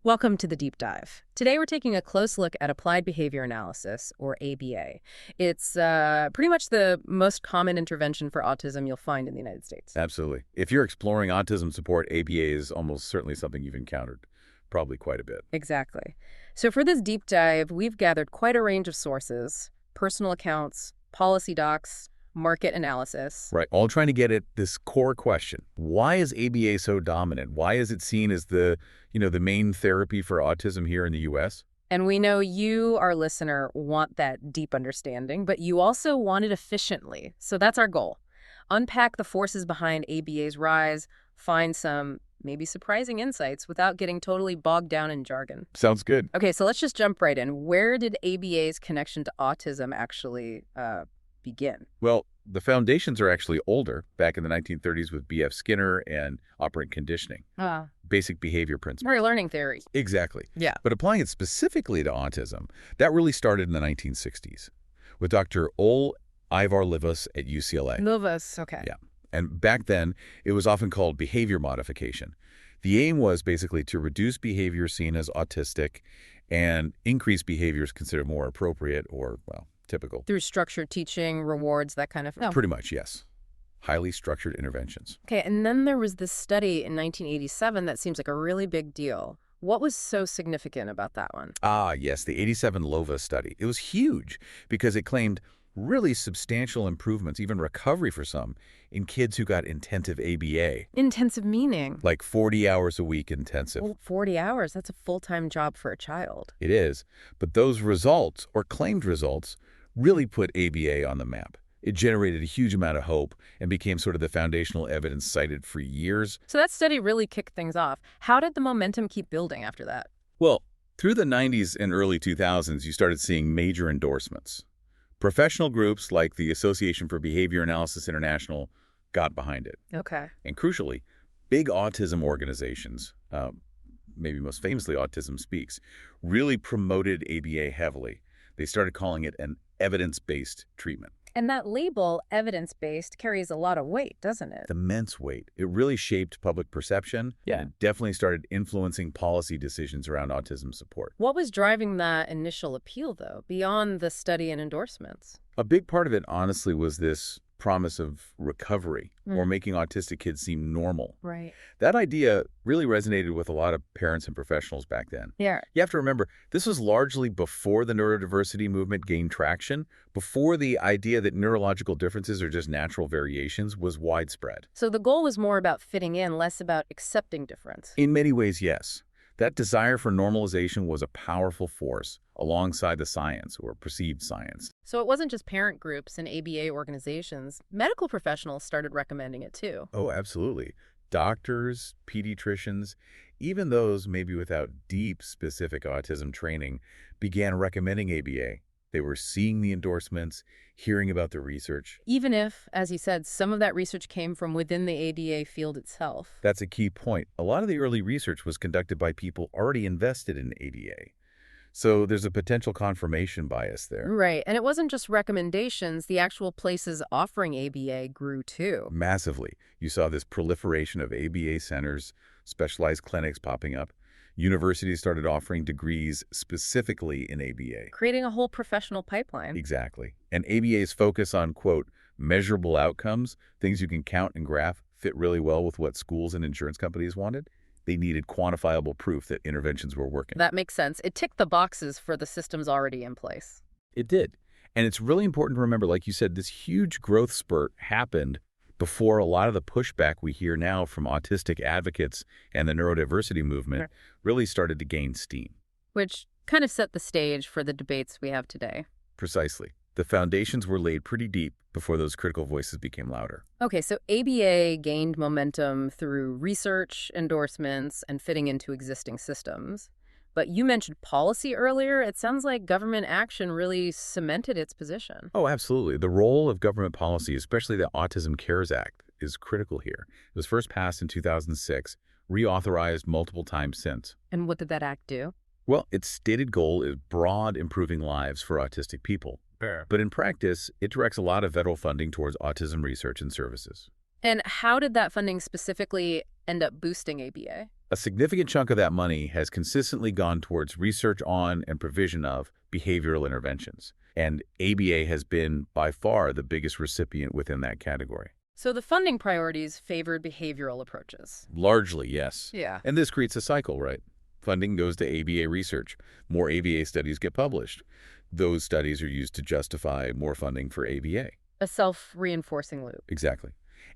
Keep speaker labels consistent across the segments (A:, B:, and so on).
A: Welcome to the Deep Dive. Today we're taking a close look at Applied Behaviour Analysis, or ABA. It's pretty much the most common intervention for autism you'll find in the United States.
B: Absolutely. If you're exploring autism support, ABA is almost certainly something you've encountered, probably quite a bit.
A: Exactly. So for this deep dive, we've gathered quite a range of sources: personal accounts, policy docs, market analysis.
B: Right. All trying to get at this core question. Why is ABA so dominant? Why is it seen as the main therapy for autism here in the U.S.?
A: And we know you, our listener, want that deep understanding, but you also want it efficiently. So that's our goal. Unpack the forces behind ABA's rise, find some maybe surprising insights without getting totally bogged down in jargon.
B: Sounds good.
A: Okay, so let's just jump right in. Where did ABA's connection to autism actually begin?
B: Well, the foundations are actually older, back in the 1930s with B.F. Skinner and operant conditioning. Basic behavior principles.
A: Very learning theory.
B: Exactly.
A: Yeah.
B: But applying it specifically to autism, that really started in the 1960s with Dr. Ivar Lovaas at UCLA.
A: Lovaas, okay.
B: Yeah. And back then, it was often called behavior modification. The aim was basically to reduce behavior seen as autistic and increase behaviors considered more appropriate or, well, typical.
A: Through structured teaching, rewards, that kind of thing.
B: Pretty much, yes. Highly structured interventions.
A: Okay, and then there was this study in 1987 that seems like a really big deal. What was so significant about that one?
B: Yes, the 87 Lovaas study. It was huge because it claimed really substantial improvements, even recovery for some, in kids who got intensive ABA.
A: Intensive meaning?
B: Like 40 hours a week intensive.
A: Well, 40 hours, that's a full-time job for a child.
B: It is. But those results, or claimed results, really put ABA on the map. It generated a huge amount of hope and became sort of the foundational evidence cited for years.
A: So that study really kicked things off. How did the momentum keep building after that?
B: Well, through the 90s and early 2000s, you started seeing major endorsements. Professional groups like the Association for Behavior Analysis International got behind it.
A: Okay.
B: And crucially, big autism organizations, maybe most famously Autism Speaks, really promoted ABA heavily. They started calling it an evidence-based treatment.
A: And that label, evidence-based, carries a lot of weight, doesn't it?
B: Immense weight. It really shaped public perception.
A: Yeah.
B: And it definitely started influencing policy decisions around autism support.
A: What was driving that initial appeal, though, beyond the study and endorsements?
B: A big part of it, honestly, was this promise of recovery or making autistic kids seem normal.
A: Right.
B: That idea really resonated with a lot of parents and professionals back then.
A: Yeah.
B: You have to remember, this was largely before the neurodiversity movement gained traction, before the idea that neurological differences are just natural variations was widespread.
A: So the goal was more about fitting in, less about accepting difference.
B: In many ways, yes. That desire for normalization was a powerful force alongside the science, or perceived science.
A: So it wasn't just parent groups and ABA organizations. Medical professionals started recommending it too.
B: Oh, absolutely. Doctors, pediatricians, even those maybe without deep, specific autism training, began recommending ABA. They were seeing the endorsements, hearing about the research.
A: Even if, as you said, some of that research came from within the ABA field itself.
B: That's a key point. A lot of the early research was conducted by people already invested in ABA. So there's a potential confirmation bias there.
A: Right. And it wasn't just recommendations. The actual places offering ABA grew too.
B: Massively. You saw this proliferation of ABA centers, specialized clinics popping up. Universities started offering degrees specifically in ABA.
A: Creating a whole professional pipeline.
B: Exactly. And ABA's focus on, quote, measurable outcomes, things you can count and graph, fit really well with what schools and insurance companies wanted. They needed quantifiable proof that interventions were working.
A: That makes sense. It ticked the boxes for the systems already in place.
B: It did. And it's really important to remember, like you said, this huge growth spurt happened before a lot of the pushback we hear now from autistic advocates and the neurodiversity movement really started to gain steam.
A: Which kind of set the stage for the debates we have today.
B: Precisely. The foundations were laid pretty deep before those critical voices became louder.
A: Okay, so ABA gained momentum through research, endorsements, and fitting into existing systems. But you mentioned policy earlier. It sounds like government action really cemented its position.
B: Oh, absolutely. The role of government policy, especially the Autism CARES Act, is critical here. It was first passed in 2006, reauthorized multiple times since.
A: And what did that act do?
B: Well, its stated goal is broad improving lives for autistic people.
C: Fair.
B: But in practice, it directs a lot of federal funding towards autism research and services.
A: And how did that funding specifically end up boosting ABA?
B: A significant chunk of that money has consistently gone towards research on and provision of behavioral interventions, and ABA has been, by far, the biggest recipient within that category.
A: So the funding priorities favored behavioral approaches.
B: Largely, yes.
A: Yeah.
B: And this creates a cycle, right? Funding goes to ABA research. More ABA studies get published. Those studies are used to justify more funding for ABA.
A: A self-reinforcing loop.
B: Exactly.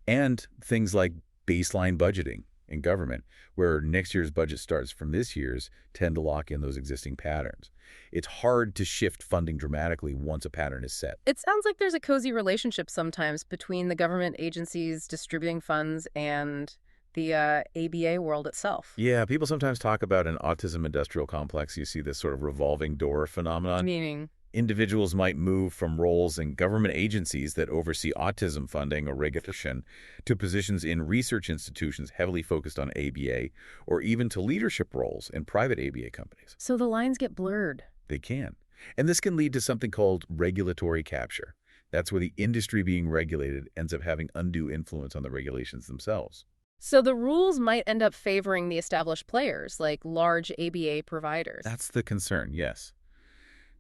B: And things like baseline budgeting in government, where next year's budget starts from this year's, tend to lock in those existing patterns. It's hard to shift funding dramatically once a pattern is set.
A: It sounds like there's a cozy relationship sometimes between the government agencies distributing funds and the ABA world itself.
B: Yeah, people sometimes talk about an autism industrial complex. You see this sort of revolving door phenomenon.
A: Meaning?
B: Individuals might move from roles in government agencies that oversee autism funding or regulation to positions in research institutions heavily focused on ABA, or even to leadership roles in private ABA companies.
A: So the lines get blurred.
B: They can. And this can lead to something called regulatory capture. That's where the industry being regulated ends up having undue influence on the regulations themselves.
A: So the rules might end up favoring the established players, like large ABA providers.
B: That's the concern, yes.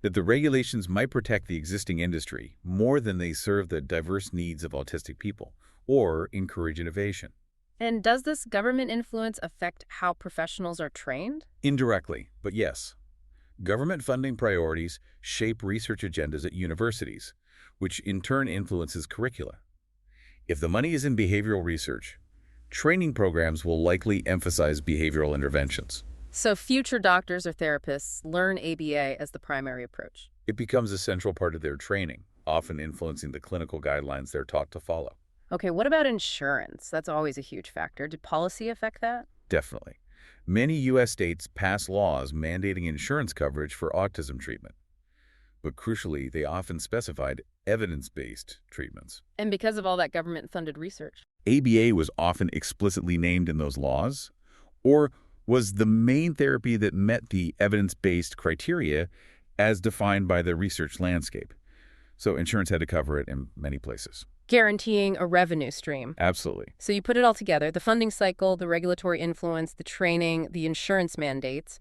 B: That the regulations might protect the existing industry more than they serve the diverse needs of autistic people or encourage innovation.
A: And does this government influence affect how professionals are trained?
B: Indirectly, but yes. Government funding priorities shape research agendas at universities, which in turn influences curricula. If the money is in behavioral research, training programs will likely emphasize behavioral interventions.
A: So future doctors or therapists learn ABA as the primary approach.
B: It becomes a central part of their training, often influencing the clinical guidelines they're taught to follow.
A: Okay, what about insurance? That's always a huge factor. Did policy affect that?
B: Definitely. Many U.S. states pass laws mandating insurance coverage for autism treatment. But crucially, they often specified evidence-based treatments.
A: And because of all that government-funded research.
B: ABA was often explicitly named in those laws, or was the main therapy that met the evidence-based criteria as defined by the research landscape. So insurance had to cover it in many places.
A: Guaranteeing a revenue stream.
B: Absolutely.
A: So you put it all together, the funding cycle, the regulatory influence, the training, the insurance mandates.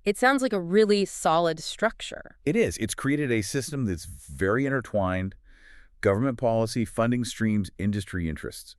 A: It sounds like a really solid structure.
B: It is. It's created a system that's very intertwined: government policy, funding streams, industry interests.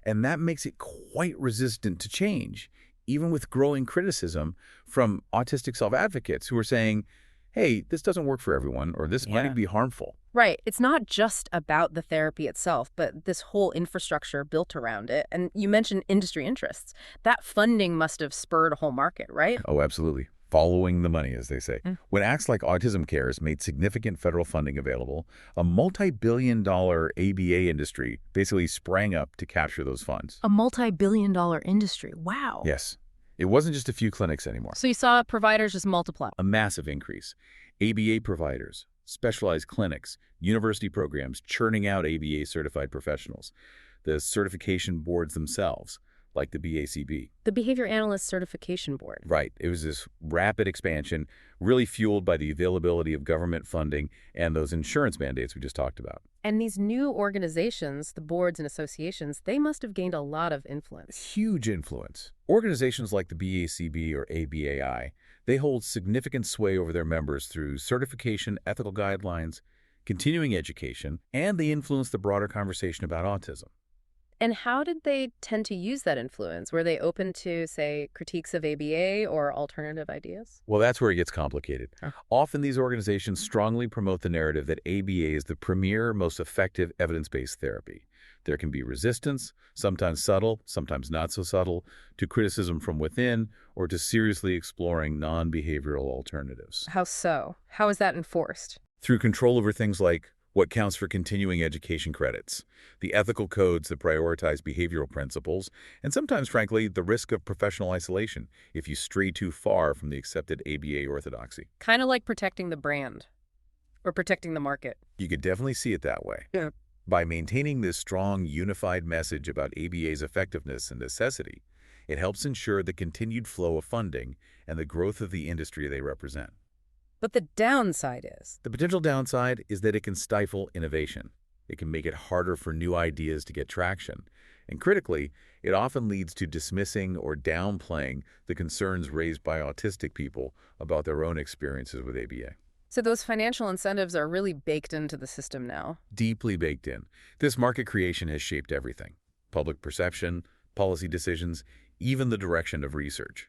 B: And that makes it quite resistant to change, even with growing criticism from autistic self-advocates who are saying, hey, this doesn't work for everyone, or this might be harmful.
A: Right. It's not just about the therapy itself, but this whole infrastructure built around it. And you mentioned industry interests. That funding must have spurred a whole market, right?
B: Oh, absolutely. Following the money, as they say. When acts like Autism CARES made significant federal funding available, a multi-billion-dollar ABA industry basically sprang up to capture those funds.
A: A multi-billion-dollar industry. Wow.
B: Yes. It wasn't just a few clinics anymore.
A: So you saw providers just multiply.
B: A massive increase. ABA providers, specialized clinics, university programs churning out ABA-certified professionals. The certification boards themselves, like the BACB.
A: The Behavior Analyst Certification Board.
B: Right. It was this rapid expansion, really fueled by the availability of government funding and those insurance mandates we just talked about.
A: And these new organizations, the boards and associations, they must have gained a lot of influence.
B: Huge influence. Organizations like the BACB or ABAI, they hold significant sway over their members through certification, ethical guidelines, continuing education, and they influence the broader conversation about autism.
A: And how did they tend to use that influence? Were they open to, say, critiques of ABA or alternative ideas?
B: Well, that's where it gets complicated. Often these organizations strongly promote the narrative that ABA is the premier, most effective evidence-based therapy. There can be resistance, sometimes subtle, sometimes not so subtle, to criticism from within or to seriously exploring non-behavioral alternatives.
A: How so? How is that enforced?
B: Through control over things like what counts for continuing education credits, the ethical codes that prioritize behavioral principles, and sometimes, frankly, the risk of professional isolation if you stray too far from the accepted ABA orthodoxy.
A: Kind of like protecting the brand or protecting the market.
B: You could definitely see it that way.
A: Yeah.
B: By maintaining this strong, unified message about ABA's effectiveness and necessity, it helps ensure the continued flow of funding and the growth of the industry they represent.
A: But the downside is?
B: The potential downside is that it can stifle innovation. It can make it harder for new ideas to get traction. And critically, it often leads to dismissing or downplaying the concerns raised by autistic people about their own experiences with ABA.
A: So those financial incentives are really baked into the system now.
B: Deeply baked in. This market creation has shaped everything: public perception, policy decisions, even the direction of research.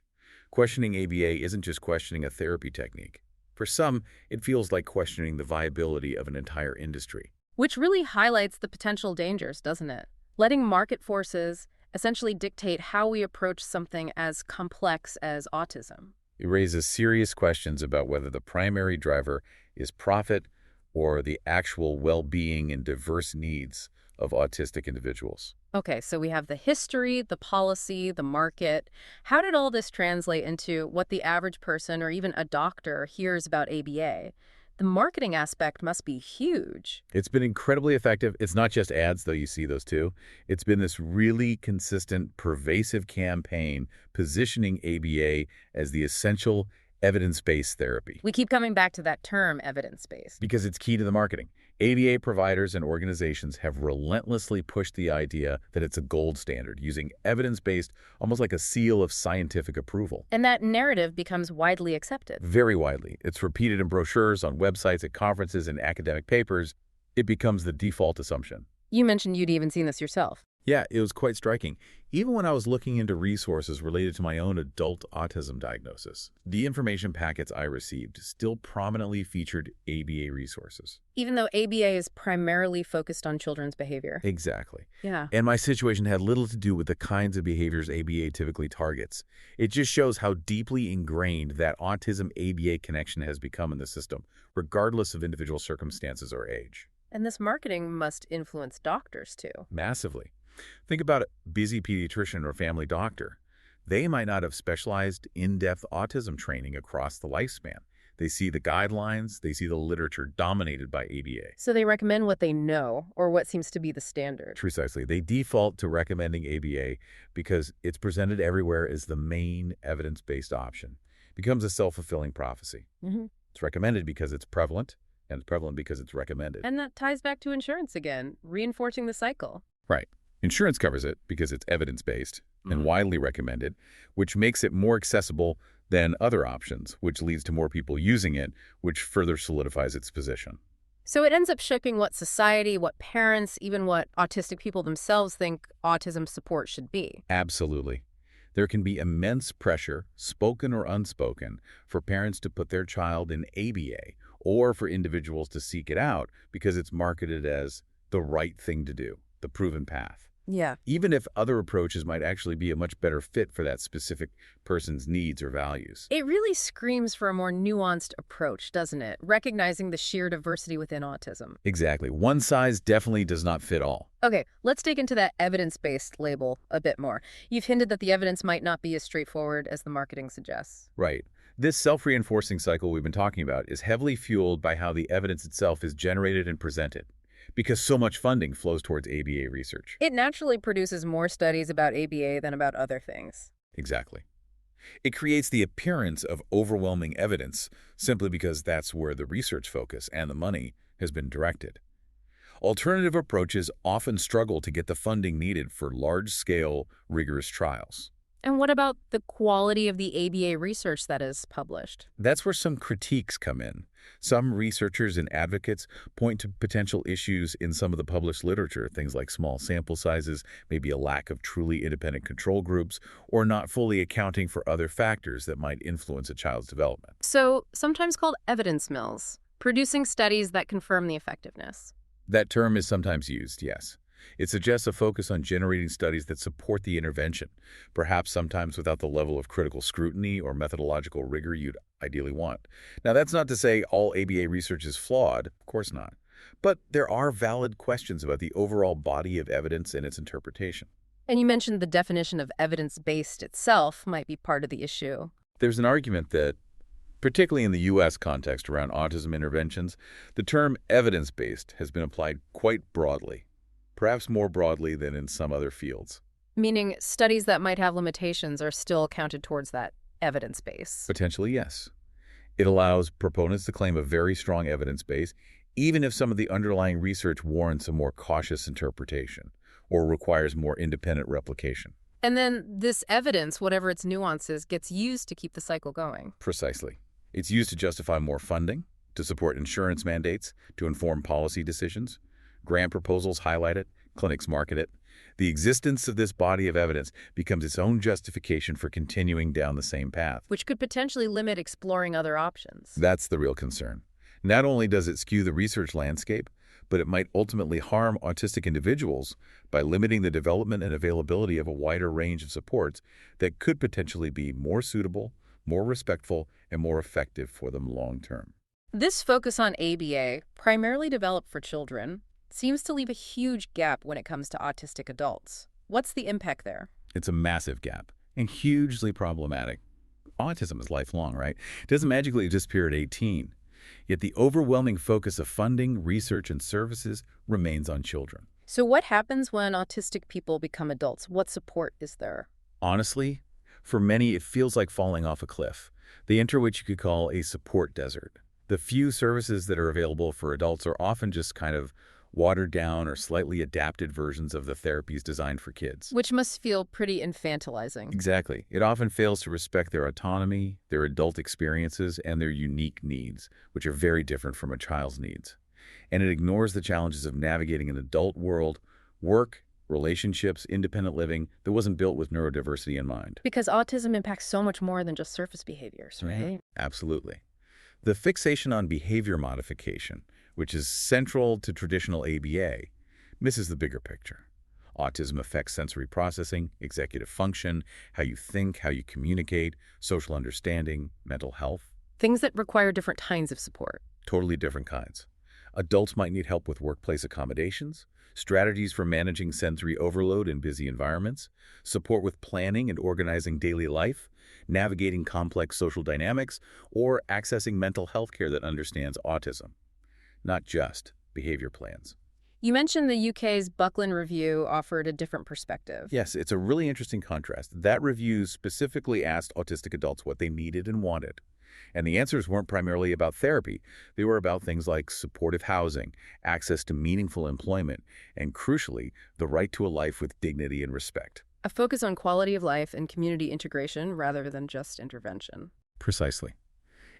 B: Questioning ABA isn't just questioning a therapy technique. For some, it feels like questioning the viability of an entire industry.
A: Which really highlights the potential dangers, doesn't it? Letting market forces essentially dictate how we approach something as complex as autism.
B: It raises serious questions about whether the primary driver is profit or the actual well-being and diverse needs of autistic individuals.
A: Okay, so we have the history, the policy, the market. How did all this translate into what the average person or even a doctor hears about ABA? The marketing aspect must be huge.
B: It's been incredibly effective. It's not just ads, though you see those too. It's been this really consistent, pervasive campaign positioning ABA as the essential evidence-based therapy.
A: We keep coming back to that term, evidence-based.
B: Because it's key to the marketing. ABA providers and organizations have relentlessly pushed the idea that it's a gold standard, using evidence-based almost like a seal of scientific approval.
A: And that narrative becomes widely accepted.
B: Very widely. It's repeated in brochures, on websites, at conferences, and academic papers. It becomes the default assumption.
A: You mentioned you'd even seen this yourself.
B: Yeah, it was quite striking. Even when I was looking into resources related to my own adult autism diagnosis, the information packets I received still prominently featured ABA resources.
A: Even though ABA is primarily focused on children's behavior.
B: Exactly.
A: Yeah.
B: And my situation had little to do with the kinds of behaviors ABA typically targets. It just shows how deeply ingrained that autism-ABA connection has become in the system, regardless of individual circumstances or age.
A: And this marketing must influence doctors, too.
B: Massively. Think about a busy pediatrician or family doctor. They might not have specialized in-depth autism training across the lifespan. They see the guidelines, they see the literature dominated by ABA.
A: So they recommend what they know, or what seems to be the standard.
B: Precisely. They default to recommending ABA because it's presented everywhere as the main evidence-based option. It becomes a self-fulfilling prophecy. It's recommended because it's prevalent, and it's prevalent because it's recommended.
A: And that ties back to insurance again, reinforcing the cycle.
B: Right. Insurance covers it because it's evidence-based and widely recommended, which makes it more accessible than other options, which leads to more people using it, which further solidifies its position.
A: So it ends up shaping what society, what parents, even what autistic people themselves think autism support should be.
B: Absolutely. There can be immense pressure, spoken or unspoken, for parents to put their child in ABA or for individuals to seek it out because it's marketed as the right thing to do, the proven path.
A: Yeah.
B: Even if other approaches might actually be a much better fit for that specific person's needs or values.
A: It really screams for a more nuanced approach, doesn't it? Recognizing the sheer diversity within autism.
B: Exactly. One size definitely does not fit all.
A: Okay, let's dig into that evidence-based label a bit more. You've hinted that the evidence might not be as straightforward as the marketing suggests.
B: Right. This self-reinforcing cycle we've been talking about is heavily fueled by how the evidence itself is generated and presented, because so much funding flows towards ABA research.
A: It naturally produces more studies about ABA than about other things.
B: Exactly. It creates the appearance of overwhelming evidence simply because that's where the research focus and the money has been directed. Alternative approaches often struggle to get the funding needed for large-scale, rigorous trials.
A: And what about the quality of the ABA research that is published?
B: That's where some critiques come in. Some researchers and advocates point to potential issues in some of the published literature, things like small sample sizes, maybe a lack of truly independent control groups, or not fully accounting for other factors that might influence a child's development.
A: So, sometimes called evidence mills, producing studies that confirm the effectiveness.
B: That term is sometimes used, yes. It suggests a focus on generating studies that support the intervention, perhaps sometimes without the level of critical scrutiny or methodological rigor you'd ideally want. Now, that's not to say all ABA research is flawed, of course not. But there are valid questions about the overall body of evidence and its interpretation.
A: And you mentioned the definition of evidence-based itself might be part of the issue.
B: There's an argument that, particularly in the U.S. context around autism interventions, the term evidence-based has been applied quite broadly. Perhaps more broadly than in some other fields.
A: Meaning studies that might have limitations are still counted towards that evidence base.
B: Potentially, yes. It allows proponents to claim a very strong evidence base, even if some of the underlying research warrants a more cautious interpretation, or requires more independent replication.
A: And then this evidence, whatever its nuances, gets used to keep the cycle going.
B: Precisely. It's used to justify more funding, to support insurance mandates, to inform policy decisions. Grant proposals highlight it, clinics market it. The existence of this body of evidence becomes its own justification for continuing down the same path.
A: Which could potentially limit exploring other options.
B: That's the real concern. Not only does it skew the research landscape, but it might ultimately harm autistic individuals by limiting the development and availability of a wider range of supports that could potentially be more suitable, more respectful, and more effective for them long term.
A: This focus on ABA, primarily developed for children, seems to leave a huge gap when it comes to autistic adults. What's the impact there?
B: It's a massive gap and hugely problematic. Autism is lifelong, right? It doesn't magically disappear at 18. Yet the overwhelming focus of funding, research, and services remains on children.
A: So what happens when autistic people become adults? What support is there?
B: Honestly, for many, it feels like falling off a cliff. They enter what you could call a support desert. The few services that are available for adults are often just kind of watered down or slightly adapted versions of the therapies designed for kids.
A: Which must feel pretty infantilizing.
B: Exactly. It often fails to respect their autonomy, their adult experiences, and their unique needs, which are very different from a child's needs. And it ignores the challenges of navigating an adult world, work, relationships, independent living that wasn't built with neurodiversity in mind.
A: Because autism impacts so much more than just surface behaviors, right?
B: Absolutely. The fixation on behavior modification, which is central to traditional ABA, misses the bigger picture. Autism affects sensory processing, executive function, how you think, how you communicate, social understanding, mental health.
A: Things that require different kinds of support.
B: Totally different kinds. Adults might need help with workplace accommodations, strategies for managing sensory overload in busy environments, support with planning and organizing daily life, navigating complex social dynamics, or accessing mental health care that understands autism. Not just behavior plans.
A: You mentioned the UK's Buckland Review offered a different perspective.
B: Yes, it's a really interesting contrast. That review specifically asked autistic adults what they needed and wanted. And the answers weren't primarily about therapy. They were about things like supportive housing, access to meaningful employment, and crucially, the right to a life with dignity and respect.
A: A focus on quality of life and community integration rather than just intervention.
B: Precisely.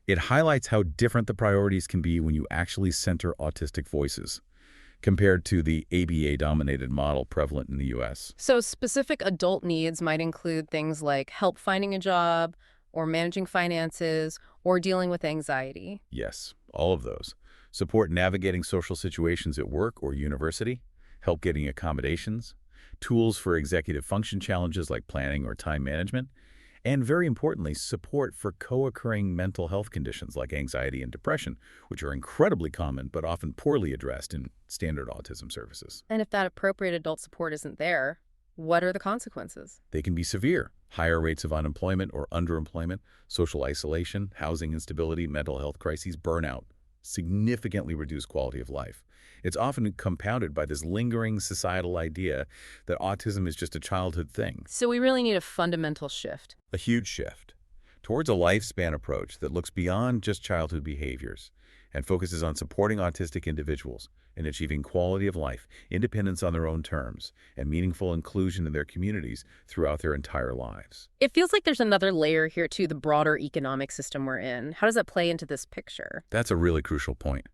B: It highlights how different the priorities can be when you actually center autistic voices, compared to the ABA-dominated model prevalent in the U.S.
A: So specific adult needs might include things like help finding a job, or managing finances, or dealing with anxiety.
B: Yes, all of those. Support navigating social situations at work or university, help getting accommodations, tools for executive function challenges like planning or time management, and very importantly, support for co-occurring mental health conditions like anxiety and depression, which are incredibly common but often poorly addressed in standard autism services.
A: And if that appropriate adult support isn't there, what are the consequences?
B: They can be severe. Higher rates of unemployment or underemployment, social isolation, housing instability, mental health crises, burnout, significantly reduced quality of life. It's often compounded by this lingering societal idea that autism is just a childhood thing.
A: So we really need a fundamental shift.
B: A huge shift towards a lifespan approach that looks beyond just childhood behaviors and focuses on supporting autistic individuals in achieving quality of life, independence on their own terms, and meaningful inclusion in their communities throughout their entire lives.
A: It feels like there's another layer here to the broader economic system we're in. How does that play into this picture?
B: That's a really crucial point.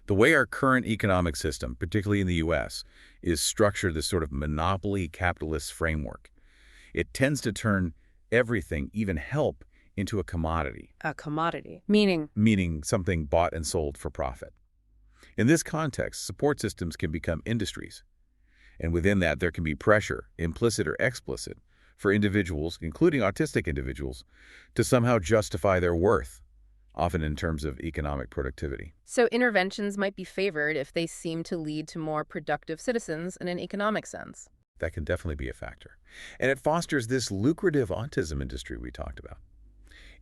B: The way our current economic system, particularly in the U.S., is structured, this sort of monopoly capitalist framework, it tends to turn everything, even help, into a commodity.
A: A commodity. Meaning?
B: Meaning something bought and sold for profit. In this context, support systems can become industries. And within that, there can be pressure, implicit or explicit, for individuals, including autistic individuals, to somehow justify their worth, often in terms of economic productivity.
A: So interventions might be favored if they seem to lead to more productive citizens in an economic sense.
B: That can definitely be a factor. And it fosters this lucrative autism industry we talked about.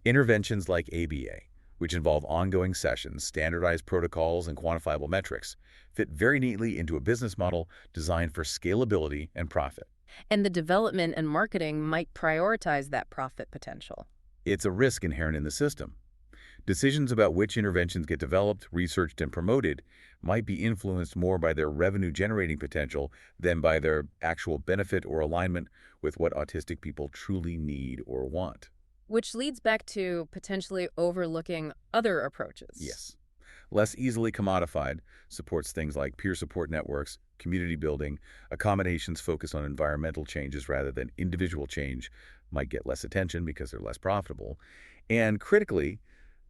B: Interventions like ABA, which involve ongoing sessions, standardized protocols, and quantifiable metrics, fit very neatly into a business model designed for scalability and profit.
A: And the development and marketing might prioritize that profit potential.
B: It's a risk inherent in the system. Decisions about which interventions get developed, researched, and promoted might be influenced more by their revenue-generating potential than by their actual benefit or alignment with what autistic people truly need or want.
A: Which leads back to potentially overlooking other approaches.
B: Yes. Less easily commodified, supports things like peer support networks, community building, accommodations focused on environmental changes rather than individual change might get less attention because they're less profitable. And critically,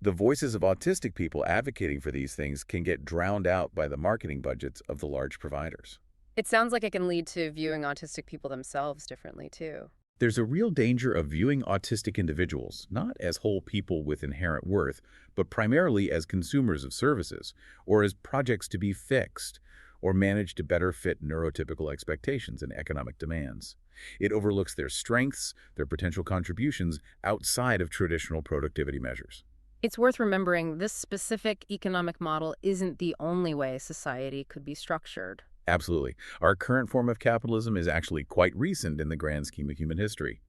B: the voices of autistic people advocating for these things can get drowned out by the marketing budgets of the large providers.
A: It sounds like it can lead to viewing autistic people themselves differently, too.
B: There's a real danger of viewing autistic individuals not as whole people with inherent worth, but primarily as consumers of services, or as projects to be fixed, or managed to better fit neurotypical expectations and economic demands. It overlooks their strengths, their potential contributions outside of traditional productivity measures.
A: It's worth remembering this specific economic model isn't the only way society could be structured.
B: Absolutely. Our current form of capitalism is actually quite recent in the grand scheme of human history.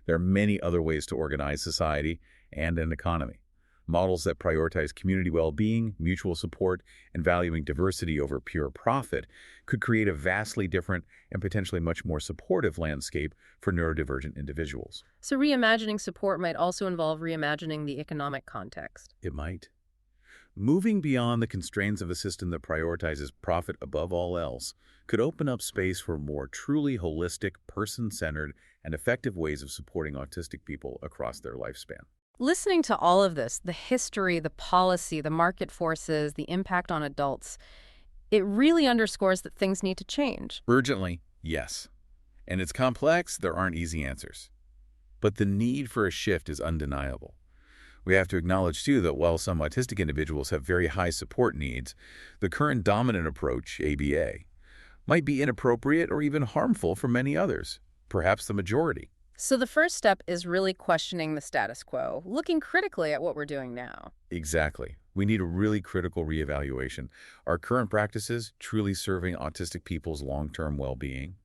B: There are many other ways to organize society and an economy. Models that prioritize community well-being, mutual support, and valuing diversity over pure profit could create a vastly different and potentially much more supportive landscape for neurodivergent individuals.
A: So reimagining support might also involve reimagining the economic context.
B: It might. Moving beyond the constraints of a system that prioritizes profit above all else could open up space for more truly holistic, person-centered, and effective ways of supporting autistic people across their lifespan.
A: Listening to all of this, the history, the policy, the market forces, the impact on adults, it really underscores that things need to change.
B: Urgently, yes. And it's complex, there aren't easy answers. But the need for a shift is undeniable. We have to acknowledge, too, that while some autistic individuals have very high support needs, the current dominant approach, ABA, might be inappropriate or even harmful for many others, perhaps the majority.
A: So the first step is really questioning the status quo, looking critically at what we're doing now.
B: Exactly. We need a really critical reevaluation. Are current practices truly serving autistic people's long-term well-being?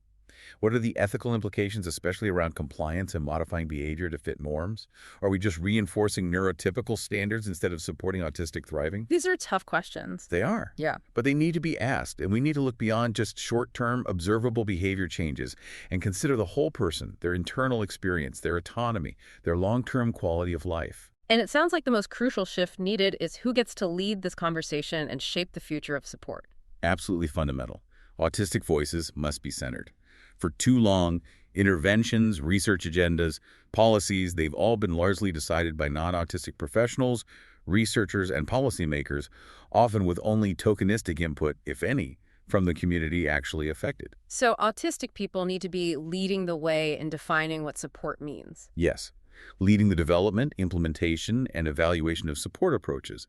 B: What are the ethical implications, especially around compliance and modifying behavior to fit norms? Are we just reinforcing neurotypical standards instead of supporting autistic thriving?
A: These are tough questions.
B: They are.
A: Yeah.
B: But they need to be asked, and we need to look beyond just short-term, observable behavior changes and consider the whole person, their internal experience, their autonomy, their long-term quality of life.
A: And it sounds like the most crucial shift needed is who gets to lead this conversation and shape the future of support.
B: Absolutely fundamental. Autistic voices must be centered. For too long, interventions, research agendas, policies, they've all been largely decided by non-autistic professionals, researchers, and policymakers, often with only tokenistic input, if any, from the community actually affected.
A: So autistic people need to be leading the way in defining what support means.
B: Yes, leading the development, implementation, and evaluation of support approaches,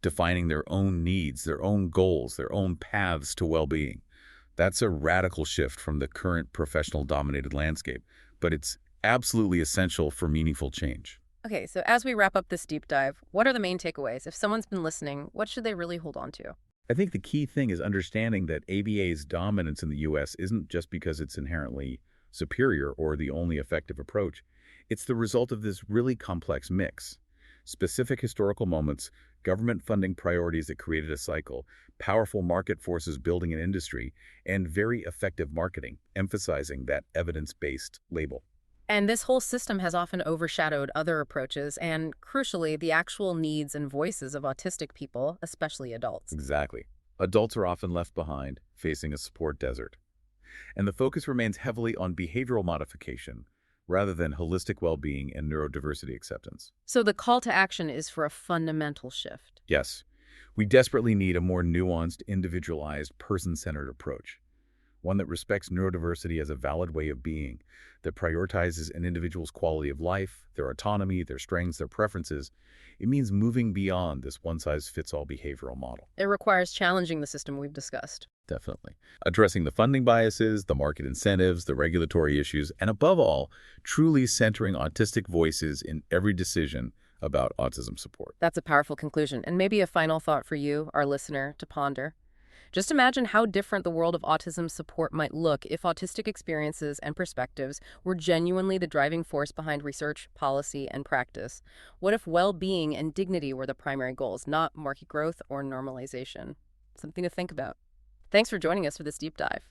B: defining their own needs, their own goals, their own paths to well-being. That's a radical shift from the current professional-dominated landscape, but it's absolutely essential for meaningful change.
A: Okay, so as we wrap up this deep dive, what are the main takeaways? If someone's been listening, what should they really hold on to?
B: I think the key thing is understanding that ABA's dominance in the U.S. isn't just because it's inherently superior or the only effective approach. It's the result of this really complex mix. Specific historical moments, government funding priorities that created a cycle, powerful market forces building an industry, and very effective marketing, emphasizing that evidence-based label.
A: And this whole system has often overshadowed other approaches and, crucially, the actual needs and voices of autistic people, especially adults.
B: Exactly. Adults are often left behind, facing a support desert. And the focus remains heavily on behavioral modification, rather than holistic well-being and neurodiversity acceptance.
A: So the call to action is for a fundamental shift.
B: Yes, we desperately need a more nuanced, individualized, person-centered approach, one that respects neurodiversity as a valid way of being, that prioritizes an individual's quality of life, their autonomy, their strengths, their preferences. It means moving beyond this one-size-fits-all behavioral model.
A: It requires challenging the system we've discussed.
B: Definitely. Addressing the funding biases, the market incentives, the regulatory issues, and above all, truly centering autistic voices in every decision about autism support.
A: That's a powerful conclusion. And maybe a final thought for you, our listener, to ponder. Just imagine how different the world of autism support might look if autistic experiences and perspectives were genuinely the driving force behind research, policy, and practice. What if well-being and dignity were the primary goals, not market growth or normalization? Something to think about. Thanks for joining us for this deep dive.